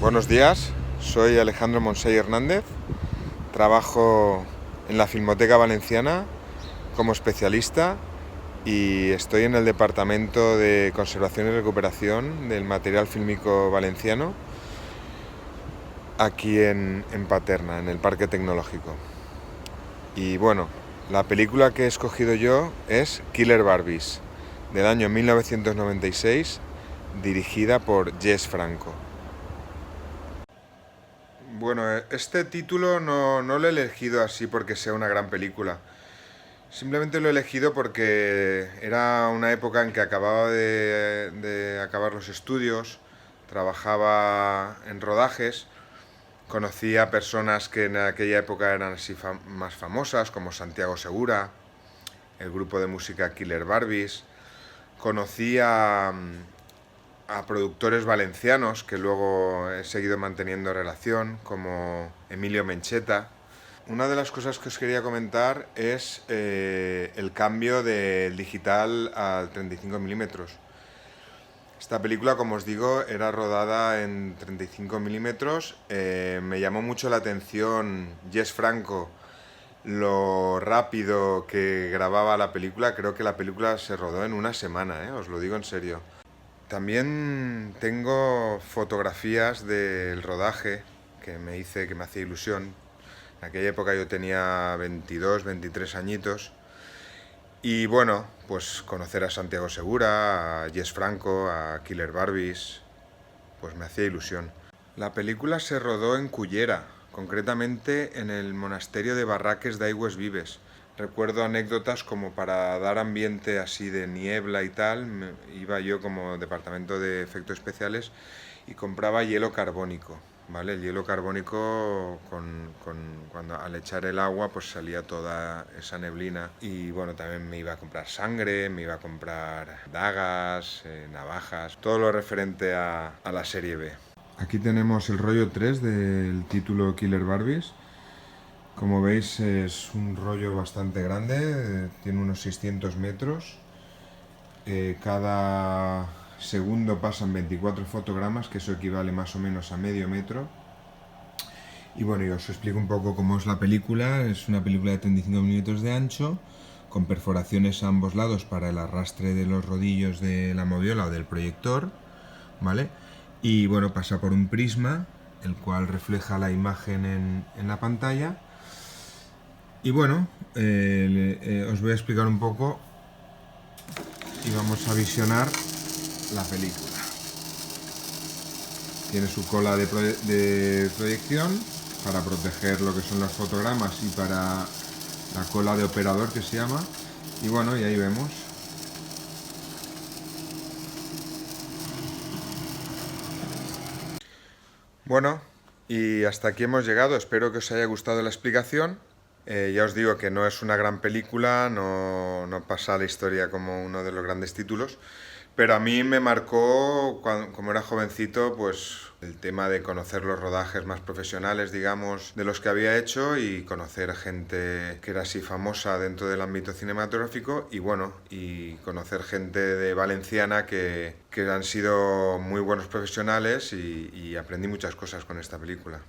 Buenos días, soy Alejandro Monsey Hernández, trabajo en la Filmoteca Valenciana como especialista y estoy en el Departamento de Conservación y Recuperación del Material Fílmico Valenciano aquí en Paterna, en el Parque Tecnológico. Y bueno, la película que he escogido yo es Killer Barbies, del año 1996, dirigida por Jess Franco. Bueno, este título no lo he elegido así porque sea una gran película. Simplemente lo he elegido porque era una época en que acababa de acabar los estudios, trabajaba en rodajes, conocía a personas que en aquella época eran así más famosas, como Santiago Segura, el grupo de música Killer Barbies. Conocí a productores valencianos que luego he seguido manteniendo relación, como Emilio Mencheta. Una de las cosas que os quería comentar es el cambio del digital al 35 milímetros. Esta película, como os digo, era rodada en 35 milímetros. Me llamó mucho la atención Jess Franco, lo rápido que grababa la película. Creo que la película se rodó en una semana, os lo digo en serio. También tengo fotografías del rodaje que me hacía ilusión. En aquella época yo tenía 22, 23 añitos. Y bueno, pues conocer a Santiago Segura, a Jess Franco, a Killer Barbies, pues me hacía ilusión. La película se rodó en Cullera, concretamente en el monasterio de Barraques d'Aigües Vives. Recuerdo anécdotas como para dar ambiente así de niebla y tal, iba yo como departamento de efectos especiales y compraba hielo carbónico, ¿vale? El hielo carbónico cuando al echar el agua pues salía toda esa neblina. Y bueno, también me iba a comprar sangre, me iba a comprar dagas, navajas, todo lo referente a la serie B. Aquí tenemos el rollo 3 del título Killer Barbies. Como veis es un rollo bastante grande, tiene unos 600 metros. Cada segundo pasan 24 fotogramas, que eso equivale más o menos a medio metro. Y bueno, yo os explico un poco cómo es la película. Es una película de 35 milímetros de ancho, con perforaciones a ambos lados para el arrastre de los rodillos de la moviola o del proyector, ¿vale? Y bueno, pasa por un prisma, el cual refleja la imagen en la pantalla. Y bueno, os voy a explicar un poco y vamos a visionar la película. Tiene su cola de proyección para proteger lo que son los fotogramas y para la cola de operador, que se llama. Y bueno, y ahí vemos. Bueno, y hasta aquí hemos llegado. Espero que os haya gustado la explicación. Ya os digo que no es una gran película, no pasa a la historia como uno de los grandes títulos, pero a mí me marcó, como era jovencito, pues el tema de conocer los rodajes más profesionales, digamos, de los que había hecho y conocer gente que era así famosa dentro del ámbito cinematográfico y bueno, y conocer gente de Valenciana que han sido muy buenos profesionales y aprendí muchas cosas con esta película.